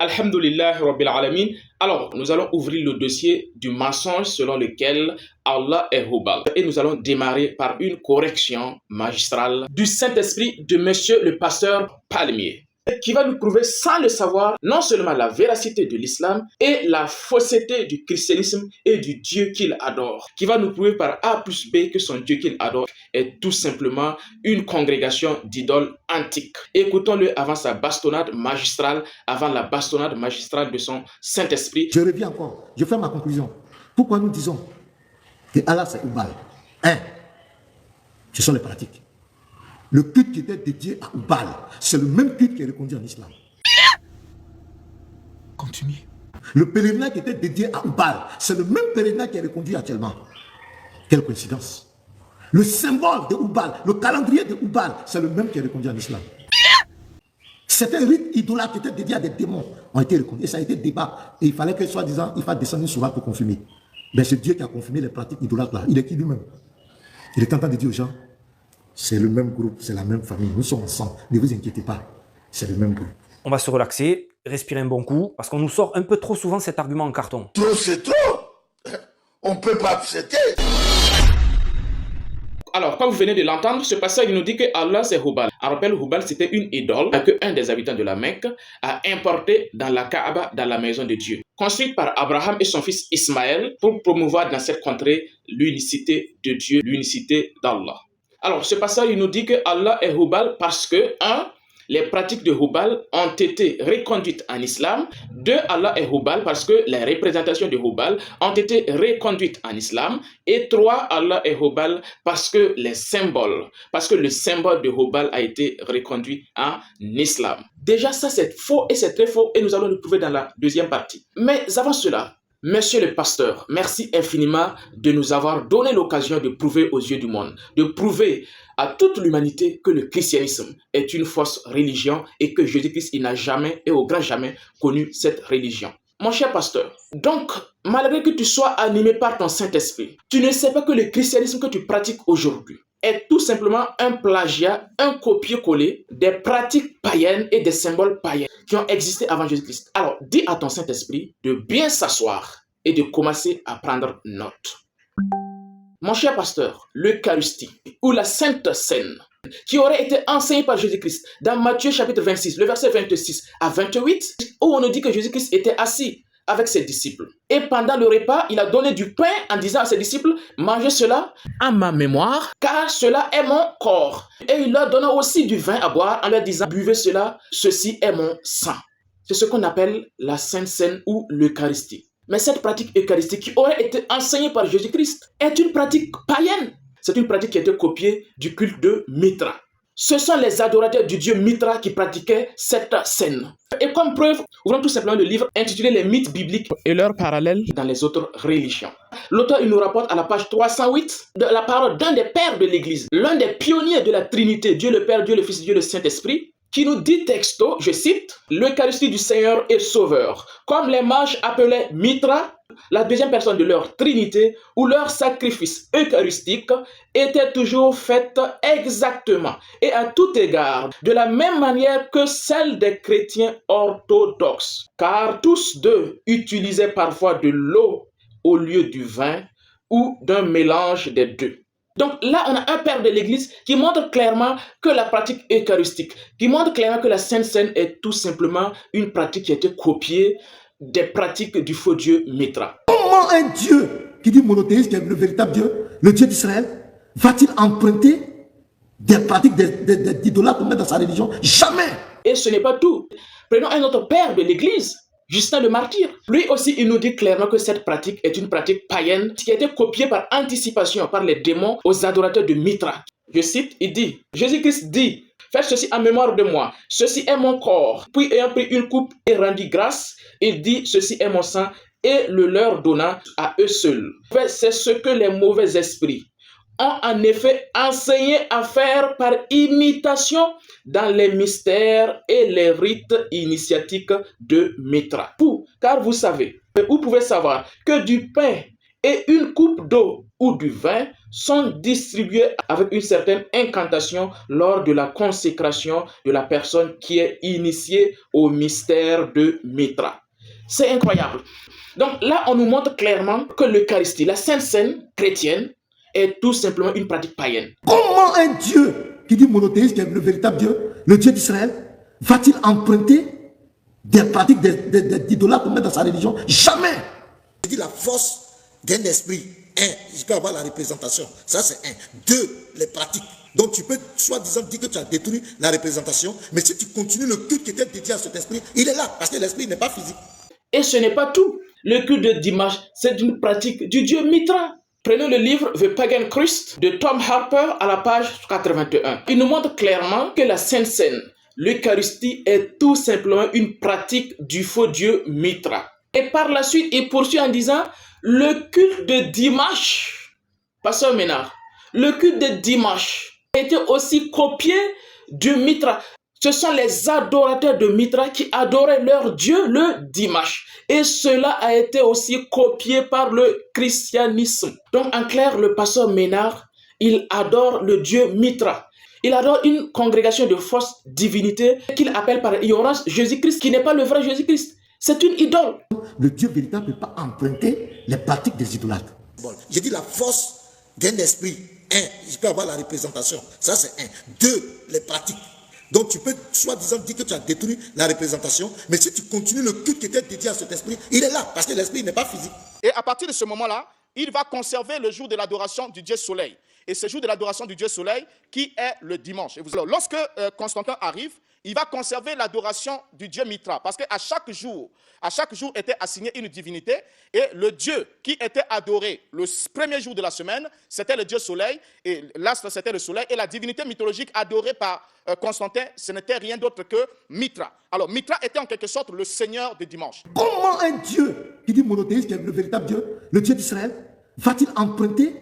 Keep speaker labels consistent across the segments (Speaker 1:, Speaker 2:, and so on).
Speaker 1: Alhamdulillah Rabbil Alamin. Alors, nous allons ouvrir le dossier du mensonge selon lequel Allah est Hubal. Et nous allons démarrer par une correction magistrale du Saint-Esprit de Monsieur le pasteur Palmier, qui va nous prouver sans le savoir non seulement la véracité de l'islam et la fausseté du christianisme et du Dieu qu'il adore, qui va nous prouver par A plus B que son Dieu qu'il adore est tout simplement une congrégation d'idoles antiques. Écoutons-le avant sa bastonnade magistrale, avant la bastonnade magistrale de son Saint-Esprit.
Speaker 2: Je reviens encore, je fais ma conclusion. Pourquoi nous disons que Allah c'est Hubal? Ce sont les pratiques. Le culte qui était dédié à Hubal, c'est le même culte qui est reconduit en islam.
Speaker 3: Continue.
Speaker 2: Le pèlerinage qui était dédié à Hubal, c'est le même pèlerinage qui est reconduit actuellement. Quelle coïncidence. Le symbole de Hubal, le calendrier de Hubal, c'est le même qui est reconduit en islam. Certains rites idolâtres qui étaient dédiés à des démons ont été reconduits. Et ça a été débat. Et il fallait que, soi-disant, il fasse descendre une sourate pour confirmer. Mais c'est Dieu qui a confirmé les pratiques idolâtres là. Il est qui lui-même? Il est en train de dire aux gens, c'est le même groupe, c'est la même famille. Nous sommes ensemble. Ne vous inquiétez pas. C'est le même groupe.
Speaker 4: On va se relaxer, respirer un bon coup, parce qu'on nous sort un peu trop souvent cet argument en carton.
Speaker 5: Trop, c'est trop. On ne peut pas accepter.
Speaker 1: Alors, comme vous venez de l'entendre, ce passage il nous dit que Allah c'est Hubal. On rappelle, Hubal c'était une idole que un des habitants de la Mecque a importée dans la Kaaba, dans la maison de Dieu, construite par Abraham et son fils Ismaël pour promouvoir dans cette contrée l'unicité de Dieu, l'unicité d'Allah. Alors, ce passage il nous dit que Allah est Hubal parce que, les pratiques de Hubal ont été reconduites en islam. 2. Allah est Hubal parce que les représentations de Hubal ont été reconduites en islam. Et 3. Allah est Hubal parce que le symbole de Hubal a été reconduit en islam. Déjà, ça c'est faux et c'est très faux et nous allons le prouver dans la deuxième partie. Mais avant cela, Monsieur le pasteur, merci infiniment de nous avoir donné l'occasion de prouver aux yeux du monde, de prouver à toute l'humanité que le christianisme est une fausse religion et que Jésus-Christ n'a jamais et au grand jamais connu cette religion. Mon cher pasteur, donc, malgré que tu sois animé par ton Saint-Esprit, tu ne sais pas que le christianisme que tu pratiques aujourd'hui est tout simplement un plagiat, un copier-coller des pratiques païennes et des symboles païens qui ont existé avant Jésus-Christ. Alors, dis à ton Saint-Esprit de bien s'asseoir et de commencer à prendre note. Mon cher pasteur, l'Eucharistie ou la Sainte Seine qui aurait été enseignée par Jésus-Christ dans Matthieu chapitre 26, le verset 26 à 28, où on nous dit que Jésus-Christ était assis avec ses disciples. Et pendant le repas, il a donné du pain en disant à ses disciples, mangez cela en ma mémoire, car cela est mon corps. Et il leur donna aussi du vin à boire en leur disant, buvez cela, ceci est mon sang. C'est ce qu'on appelle la Sainte Seine ou l'Eucharistie. Mais cette pratique eucharistique qui aurait été enseignée par Jésus-Christ est une pratique païenne. C'est une pratique qui a été copiée du culte de Mitra. Ce sont les adorateurs du dieu Mitra qui pratiquaient cette scène. Et comme preuve, ouvrons tout simplement le livre intitulé Les mythes bibliques et leurs parallèles dans les autres religions. L'auteur il nous rapporte à la page 308 de la parole d'un des pères de l'Église, l'un des pionniers de la Trinité, Dieu le Père, Dieu le Fils, Dieu le Saint-Esprit, qui nous dit texto, je cite, « L'Eucharistie du Seigneur est sauveur, comme les mages appelaient Mitra, la deuxième personne de leur Trinité, où leur sacrifice eucharistique était toujours fait exactement et à tout égard de la même manière que celle des chrétiens orthodoxes, car tous deux utilisaient parfois de l'eau au lieu du vin ou d'un mélange des deux. » Donc là, on a un père de l'Église qui montre clairement que la pratique eucharistique, qui montre clairement que la Sainte Seine est tout simplement une pratique qui a été copiée des pratiques du faux Dieu Mitra.
Speaker 2: Comment un Dieu qui dit monothéiste, qui est le véritable Dieu, le Dieu d'Israël, va-t-il emprunter des pratiques d'idolâtres pour mettre dans sa religion? Jamais!
Speaker 1: Et ce n'est pas tout. Prenons un autre père de l'Église, Justin le Martyr. Lui aussi, il nous dit clairement que cette pratique est une pratique païenne qui a été copiée par anticipation par les démons aux adorateurs de Mitra. Je cite, il dit, Jésus-Christ dit, faites ceci en mémoire de moi, ceci est mon corps. Puis ayant pris une coupe et rendu grâce, il dit, ceci est mon sang, et le leur donna à eux seuls. C'est ce que les mauvais esprits ont en effet enseigné à faire par imitation dans les mystères et les rites initiatiques de Mitra. Car vous savez, vous pouvez savoir que du pain et une coupe d'eau ou du vin sont distribués avec une certaine incantation lors de la consécration de la personne qui est initiée au mystère de Mithra. C'est incroyable. Donc là, on nous montre clairement que l'Eucharistie, la Sainte Seine chrétienne, est tout simplement une pratique païenne.
Speaker 2: Comment un Dieu qui dit monothéiste, qui est le véritable Dieu, le Dieu d'Israël, va-t-il emprunter des pratiques d'idolâtres pour mettre dans sa religion? Jamais.
Speaker 5: Il dit la force d'un esprit. Je peux avoir la représentation. Ça, c'est un. Deux, les pratiques. Donc, tu peux, soi-disant, dire que tu as détruit la représentation, mais si tu continues le culte qui était dédié à cet esprit, il est là, parce que l'esprit n'est pas physique.
Speaker 1: Et ce n'est pas tout. Le culte de dimanche, c'est une pratique du dieu Mithra. Prenez le livre The Pagan Christ de Tom Harper à la page 81. Il nous montre clairement que la Sainte Seine, l'Eucharistie, est tout simplement une pratique du faux dieu Mithra. Et par la suite, il poursuit en disant le culte de dimanche, Pasteur Ménard, le culte de dimanche était aussi copié de Mithra. Ce sont les adorateurs de Mithra qui adoraient leur Dieu le dimanche. Et cela a été aussi copié par le christianisme. Donc en clair, le pasteur Ménard, il adore le Dieu Mithra. Il adore une congrégation de fausses divinités qu'il appelle par ignorance Jésus-Christ, qui n'est pas le vrai Jésus-Christ. C'est une idole.
Speaker 2: Le Dieu véritable ne peut pas emprunter les pratiques des idolâtres.
Speaker 5: Bon, j'ai dit la force d'un esprit. Je peux avoir la représentation. Ça, c'est un. Deux, les pratiques. Donc, tu peux, soi-disant, dire que tu as détruit la représentation, mais si tu continues le culte qui était dédié à cet esprit, il est là, parce que l'esprit n'est pas physique.
Speaker 3: Et à partir de ce moment-là, il va conserver le jour de l'adoration du Dieu Soleil. Et ce jour de l'adoration du Dieu Soleil qui est le dimanche. Et alors, lorsque Constantin arrive, il va conserver l'adoration du Dieu Mithra. Parce qu'à chaque jour était assigné une divinité. Et le Dieu qui était adoré le premier jour de la semaine, c'était le Dieu Soleil. Et l'astre, c'était le Soleil. Et la divinité mythologique adorée par Constantin, ce n'était rien d'autre que Mithra. Alors, Mithra était en quelque sorte le seigneur du dimanche.
Speaker 2: Comment un Dieu qui dit monothéiste, qui est le véritable Dieu, le Dieu d'Israël, va-t-il emprunter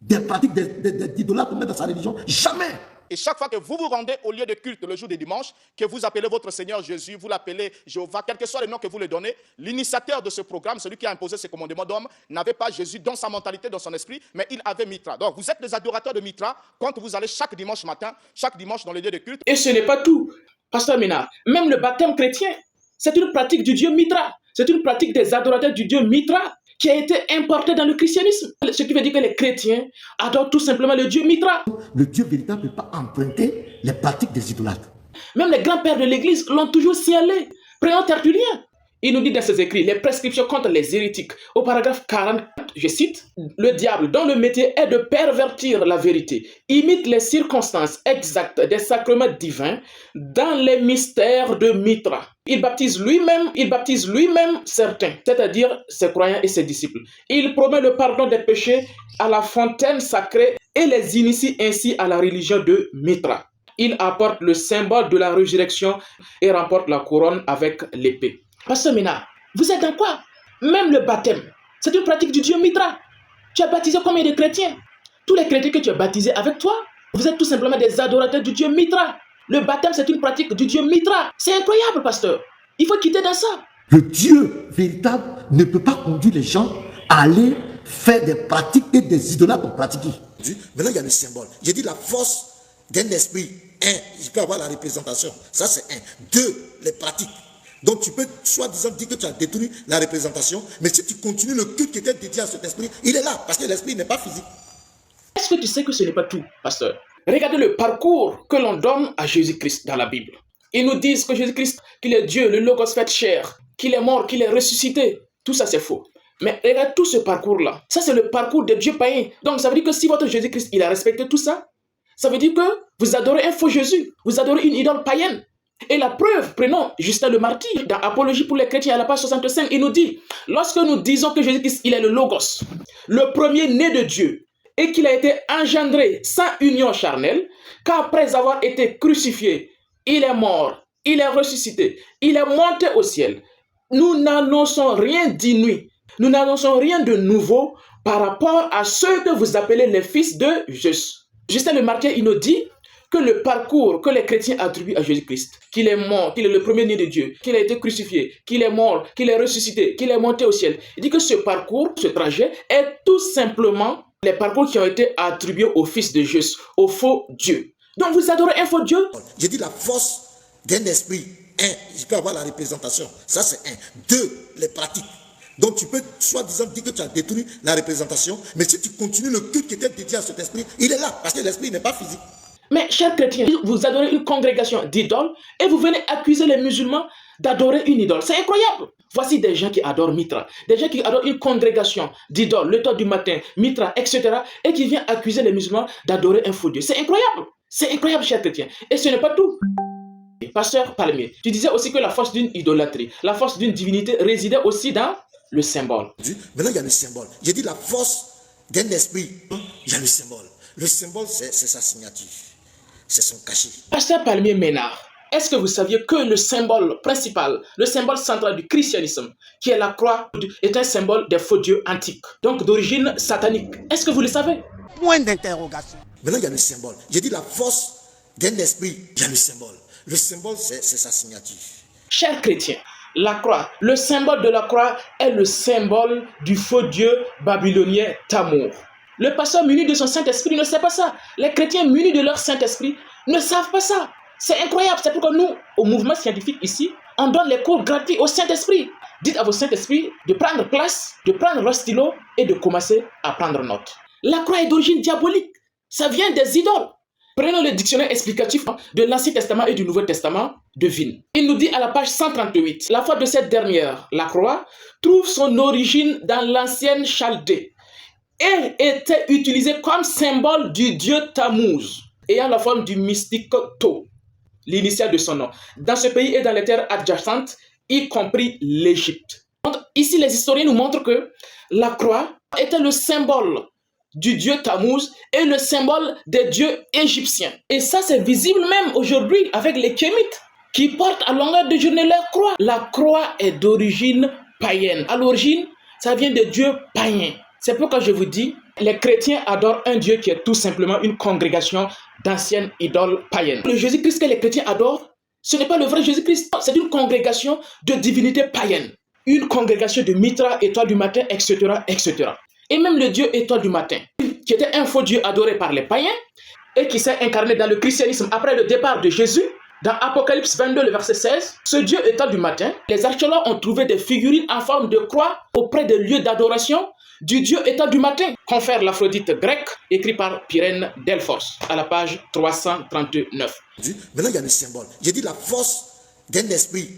Speaker 2: des pratiques d'idolâtres pour mettre dans sa religion? Jamais.
Speaker 3: Et chaque fois que vous vous rendez au lieu de culte le jour du dimanche, que vous appelez votre Seigneur Jésus, vous l'appelez Jéhovah, quel que soit le nom que vous lui donnez, l'initiateur de ce programme, celui qui a imposé ces commandements d'homme, n'avait pas Jésus dans sa mentalité, dans son esprit, mais il avait Mithra. Donc vous êtes des adorateurs de Mithra quand vous allez chaque dimanche matin, chaque dimanche dans les lieux de culte.
Speaker 1: Et ce n'est pas tout, Pasteur Ménard. Même le baptême chrétien, c'est une pratique du dieu Mithra. C'est une pratique des adorateurs du dieu Mithra qui a été importé dans le christianisme. Ce qui veut dire que les chrétiens adorent tout simplement le Dieu Mithra.
Speaker 2: Le Dieu véritable ne peut pas emprunter les pratiques des idolâtres.
Speaker 1: Même les grands-pères de l'Église l'ont toujours signalé. Prenons Tertullien. Il nous dit dans ses écrits, les prescriptions contre les hérétiques, au paragraphe 40, je cite, « Le diable, dont le métier est de pervertir la vérité, imite les circonstances exactes des sacrements divins dans les mystères de Mithra. Il baptise lui-même certains, c'est-à-dire ses croyants et ses disciples. Il promet le pardon des péchés à la fontaine sacrée et les initie ainsi à la religion de Mithra. Il apporte le symbole de la résurrection et remporte la couronne avec l'épée. » Pasteur Ménard, vous êtes dans quoi? Même le baptême, c'est une pratique du Dieu Mithra. Tu as baptisé combien de chrétiens? Tous les chrétiens que tu as baptisés avec toi, vous êtes tout simplement des adorateurs du Dieu Mithra. Le baptême, c'est une pratique du Dieu Mithra. C'est incroyable, pasteur. Il faut quitter dans ça.
Speaker 2: Le Dieu véritable ne peut pas conduire les gens à aller faire des pratiques et des idolâtres pour pratiquer.
Speaker 5: Maintenant, il y a le symbole. J'ai dit la force d'un esprit. Je peux avoir la représentation. Ça, c'est un. Deux, les pratiques. Donc, tu peux, soi-disant, dire que tu as détruit la représentation, mais si tu continues le culte qui était dédié à cet esprit, il est là, parce que l'esprit n'est pas physique.
Speaker 1: Est-ce que tu sais que ce n'est pas tout, pasteur? Regardez le parcours que l'on donne à Jésus-Christ dans la Bible. Ils nous disent que Jésus-Christ, qu'il est Dieu, le Logos fait chair, qu'il est mort, qu'il est ressuscité. Tout ça, c'est faux. Mais regarde tout ce parcours-là. Ça, c'est le parcours des dieux païens. Donc, ça veut dire que si votre Jésus-Christ, il a respecté tout ça, ça veut dire que vous adorez un faux Jésus. Vous adorez une idole païenne. Et la preuve, prenons Justin le martyr, dans Apologie pour les chrétiens à la page 65, il nous dit, lorsque nous disons que Jésus-Christ, il est le Logos, le premier-né de Dieu, et qu'il a été engendré sans union charnelle, qu'après avoir été crucifié, il est mort, il est ressuscité, il est monté au ciel. Nous n'annonçons rien d'inouï, nous n'annonçons rien de nouveau par rapport à ceux que vous appelez les fils de Zeus. Justin le martyr, il nous dit que le parcours que les chrétiens attribuent à Jésus-Christ, qu'il est mort, qu'il est le premier-né de Dieu, qu'il a été crucifié, qu'il est mort, qu'il est ressuscité, qu'il est monté au ciel. Il dit que ce parcours, ce trajet, est tout simplement les parcours qui ont été attribués au fils de Zeus, au faux Dieu. Donc vous adorez un faux Dieu?
Speaker 5: J'ai dit la force d'un esprit. Un, je peux avoir la représentation. Ça, c'est un. Deux, les pratiques. Donc tu peux soi-disant dire que tu as détruit la représentation, mais si tu continues le culte qui était dédié à cet esprit, il est là, parce que l'esprit n'est pas physique.
Speaker 1: Mais chers chrétiens, vous adorez une congrégation d'idoles et vous venez accuser les musulmans d'adorer une idole. C'est incroyable. Voici des gens qui adorent Mitra, des gens qui adorent une congrégation d'idoles, le temps du matin, Mitra, etc. et qui viennent accuser les musulmans d'adorer un faux Dieu. C'est incroyable, chers chrétiens. Et ce n'est pas tout. Pasteur Palmier, tu disais aussi que la force d'une idolâtrie, la force d'une divinité résidait aussi dans le symbole.
Speaker 5: Maintenant, il y a le symbole. J'ai dit la force d'un esprit, il y a le symbole. Le symbole, c'est sa signature. C'est son cachet.
Speaker 1: Pasteur Palmier Ménard, est-ce que vous saviez que le symbole principal, le symbole central du christianisme, qui est la croix, est un symbole des faux dieux antiques, donc d'origine satanique? Est-ce que vous le savez?
Speaker 2: Point d'interrogation.
Speaker 5: Maintenant, il y a le symbole. J'ai dit la force d'un esprit, il y a le symbole. Le symbole, c'est sa signature.
Speaker 1: Chers chrétiens, la croix, le symbole de la croix est le symbole du faux dieu babylonien Tamour. Le pasteur muni de son Saint-Esprit ne sait pas ça. Les chrétiens munis de leur Saint-Esprit ne savent pas ça. C'est incroyable. C'est pourquoi nous, au mouvement scientifique ici, on donne les cours gratuits au Saint-Esprit. Dites à vos Saint-Esprit de prendre place, de prendre leur stylo et de commencer à prendre note. La croix est d'origine diabolique. Ça vient des idoles. Prenons le dictionnaire explicatif de l'Ancien Testament et du Nouveau Testament de Vine. Il nous dit à la page 138, la foi de cette dernière, la croix, trouve son origine dans l'ancienne Chaldée. Elle était utilisée comme symbole du dieu Tammuz, ayant la forme du mystique Tho, l'initiale de son nom, dans ce pays et dans les terres adjacentes, y compris l'Égypte. Ici, les historiens nous montrent que la croix était le symbole du dieu Tammuz et le symbole des dieux égyptiens. Et ça, c'est visible même aujourd'hui avec les Kémites qui portent à longueur de journée leur croix. La croix est d'origine païenne. À l'origine, ça vient des dieux païens. C'est pourquoi je vous dis, les chrétiens adorent un dieu qui est tout simplement une congrégation d'anciennes idoles païennes. Le Jésus-Christ que les chrétiens adorent, ce n'est pas le vrai Jésus-Christ. C'est une congrégation de divinités païennes. Une congrégation de Mitra, étoile du matin, etc., etc. Et même le dieu étoile du matin, qui était un faux dieu adoré par les païens et qui s'est incarné dans le christianisme après le départ de Jésus, dans Apocalypse 22, le verset 16, ce dieu étoile du matin, les archéologues ont trouvé des figurines en forme de croix auprès des lieux d'adoration du dieu étoile du matin, confère l'Aphrodite grecque, écrit par Pyrène Delphos, à la page 339.
Speaker 5: Maintenant, il y a le symbole. J'ai dit la force d'un esprit.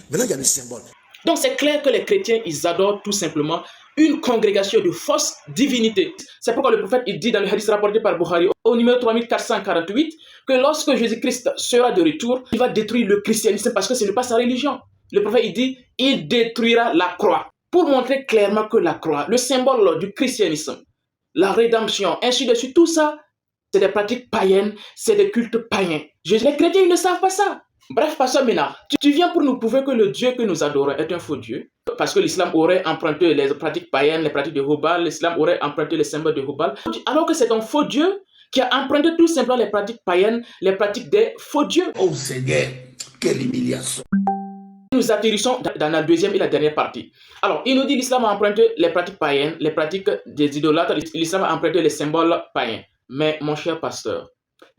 Speaker 5: Maintenant, il y a le symbole.
Speaker 1: Donc, c'est clair que les chrétiens, ils adorent tout simplement une congrégation de fausses divinités. C'est pourquoi le prophète il dit dans le hadith rapporté par Bukhari au numéro 3448 que lorsque Jésus-Christ sera de retour, il va détruire le christianisme parce que ce n'est pas sa religion. Le prophète il dit il détruira la croix pour montrer clairement que la croix, le symbole du christianisme, la rédemption, ainsi de suite, tout ça, c'est des pratiques païennes, c'est des cultes païens. Les chrétiens ils ne savent pas ça. Bref, pasteur Ménard, tu viens pour nous prouver que le Dieu que nous adorons est un faux Dieu, parce que l'islam aurait emprunté les pratiques païennes, les pratiques de Hubal, l'islam aurait emprunté les symboles de Hubal, alors que c'est un faux Dieu qui a emprunté tout simplement les pratiques païennes, les pratiques des faux dieux.
Speaker 5: Oh Seigneur, quelle humiliation.
Speaker 1: Nous atterrissons dans la deuxième et la dernière partie. Alors, il nous dit l'islam a emprunté les pratiques païennes, les pratiques des idolâtres, l'islam a emprunté les symboles païens. Mais mon cher pasteur,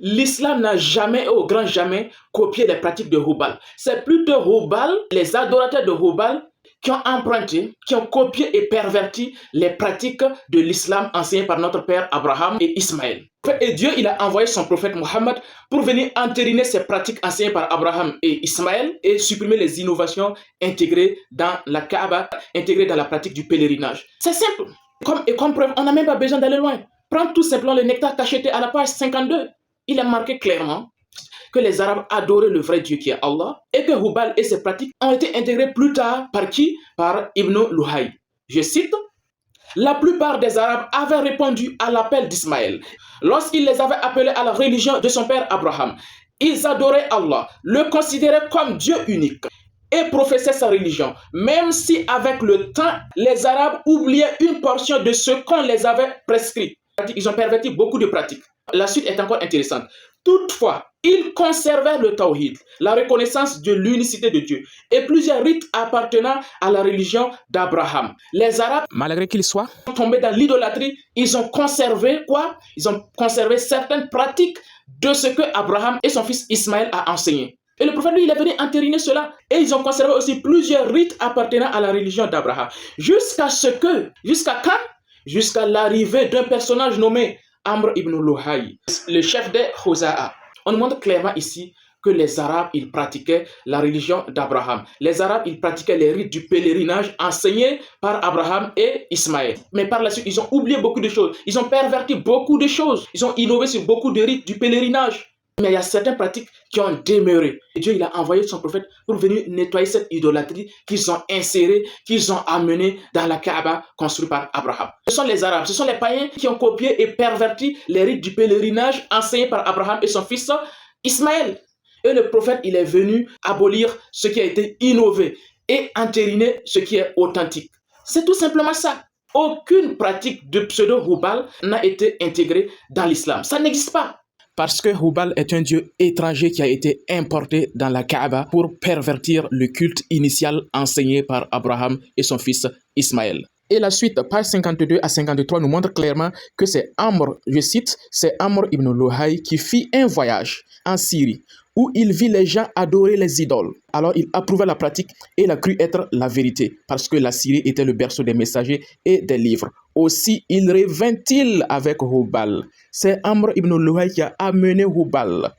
Speaker 1: l'islam n'a jamais, au grand jamais, copié les pratiques de Hubal. C'est plutôt Hubal, les adorateurs de Hubal, qui ont emprunté, qui ont copié et perverti les pratiques de l'islam enseignées par notre père Abraham et Ismaël. Et Dieu, il a envoyé son prophète Mohammed pour venir entériner ces pratiques enseignées par Abraham et Ismaël et supprimer les innovations intégrées dans la Kaaba, intégrées dans la pratique du pèlerinage. C'est simple. Comme preuve, on n'a même pas besoin d'aller loin. Prends tout simplement le nectar cacheté à la page 52. Il est marqué clairement que les Arabes adoraient le vrai Dieu qui est Allah et que Hubal et ses pratiques ont été intégrées plus tard par qui? Par Ibn Luhay. Je cite, « La plupart des Arabes avaient répondu à l'appel d'Ismaël. Lorsqu'il les avait appelés à la religion de son père Abraham, ils adoraient Allah, le considéraient comme Dieu unique et professaient sa religion, même si avec le temps, les Arabes oubliaient une portion de ce qu'on les avait prescrit. Ils ont perverti beaucoup de pratiques. La suite est encore intéressante. Toutefois, Ils conservaient le tawhid, la reconnaissance de l'unicité de Dieu, et plusieurs rites appartenant à la religion d'Abraham. Les Arabes, malgré qu'ils soient tombés dans l'idolâtrie, ils ont conservé quoi? Ils ont conservé certaines pratiques de ce que Abraham et son fils Ismaël a enseigné. Et le prophète, lui, il est venu entériner cela. Et ils ont conservé aussi plusieurs rites appartenant à la religion d'Abraham. Jusqu'à quand? Jusqu'à l'arrivée d'un personnage nommé Amr ibn Luhay, le chef des Khuza'a. On nous montre clairement ici que les Arabes, ils pratiquaient la religion d'Abraham. Les Arabes, ils pratiquaient les rites du pèlerinage enseignés par Abraham et Ismaël. Mais par la suite, ils ont oublié beaucoup de choses. Ils ont perverti beaucoup de choses. Ils ont innové sur beaucoup de rites du pèlerinage. Mais il y a certaines pratiques qui ont demeuré. Et Dieu, il a envoyé son prophète pour venir nettoyer cette idolâtrie qu'ils ont insérée, qu'ils ont amenée dans la Kaaba construite par Abraham. Ce sont les Arabes, ce sont les païens qui ont copié et perverti les rites du pèlerinage enseignés par Abraham et son fils Ismaël. Et le prophète, il est venu abolir ce qui a été innové et entériner ce qui est authentique. C'est tout simplement ça. Aucune pratique de pseudo-Hubal n'a été intégrée dans l'islam. Ça n'existe pas. Parce que Hubal est un dieu étranger qui a été importé dans la Kaaba pour pervertir le culte initial enseigné par Abraham et son fils Ismaël. Et la suite, page 52 à 53, nous montre clairement que c'est Amr, je cite, c'est Amr ibn Luhay qui fit un voyage en Syrie où il vit les gens adorer les idoles. Alors il approuva la pratique et il a cru être la vérité parce que la Syrie était le berceau des messagers et des livres. Aussi, il revint-il avec Hubal. C'est Amr ibn Luhay qui a amené Hubal,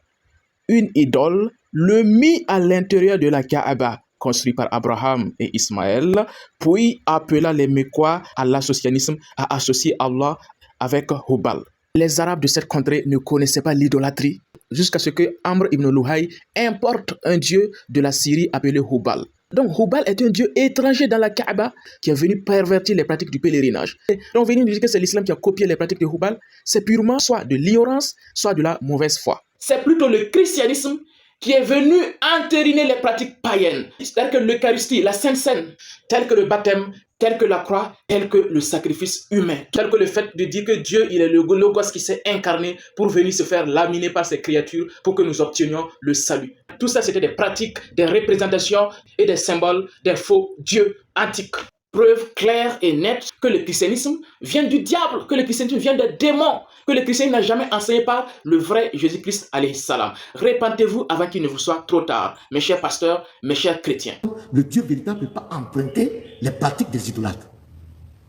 Speaker 1: une idole, le mit à l'intérieur de la Kaaba, construit par Abraham et Ismaël, puis appela les Mécois à l'associationnisme, à associer Allah avec Hubal. Les Arabes de cette contrée ne connaissaient pas l'idolâtrie jusqu'à ce que Amr ibn Luhay importe un dieu de la Syrie appelé Hubal. Donc Hubal est un dieu étranger dans la Kaaba qui est venu pervertir les pratiques du pèlerinage. Donc venir nous dire que c'est l'islam qui a copié les pratiques de Hubal, c'est purement soit de l'ignorance, soit de la mauvaise foi. C'est plutôt le christianisme qui est venu entériner les pratiques païennes, telles que l'Eucharistie, la Sainte Seine, telles que le baptême, tel que la croix, tel que le sacrifice humain, tel que le fait de dire que Dieu, il est le Logos qui s'est incarné pour venir se faire laminer par ses créatures pour que nous obtenions le salut. Tout ça, c'était des pratiques, des représentations et des symboles des faux dieux antiques. Preuve claire et nette que le christianisme vient du diable, que le christianisme vient des démons, que le christianisme n'a jamais enseigné par le vrai Jésus-Christ alayhi salam. Repentez-vous avant qu'il ne vous soit trop tard, mes chers pasteurs, mes chers chrétiens.
Speaker 2: Le Dieu véritable ne peut pas emprunter les pratiques des idolâtres.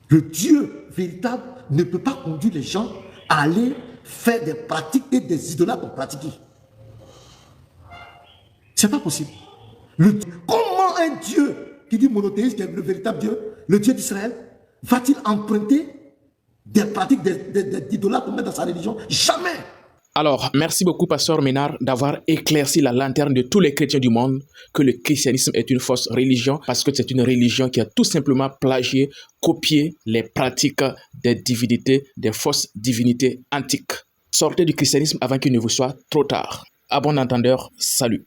Speaker 2: Le Dieu véritable ne peut pas conduire les gens à aller faire des pratiques et des idolâtres ont pratiqué. C'est pas possible. Comment un Dieu qui dit monothéisme, qui est le véritable Dieu, le Dieu d'Israël, va-t-il emprunter des pratiques d'idolâtres dans sa religion? Jamais.
Speaker 1: Alors, merci beaucoup, Pasteur Ménard, d'avoir éclairci la lanterne de tous les chrétiens du monde que le christianisme est une fausse religion parce que c'est une religion qui a tout simplement plagié, copié les pratiques des divinités, des fausses divinités antiques. Sortez du christianisme avant qu'il ne vous soit trop tard. À bon entendeur, salut.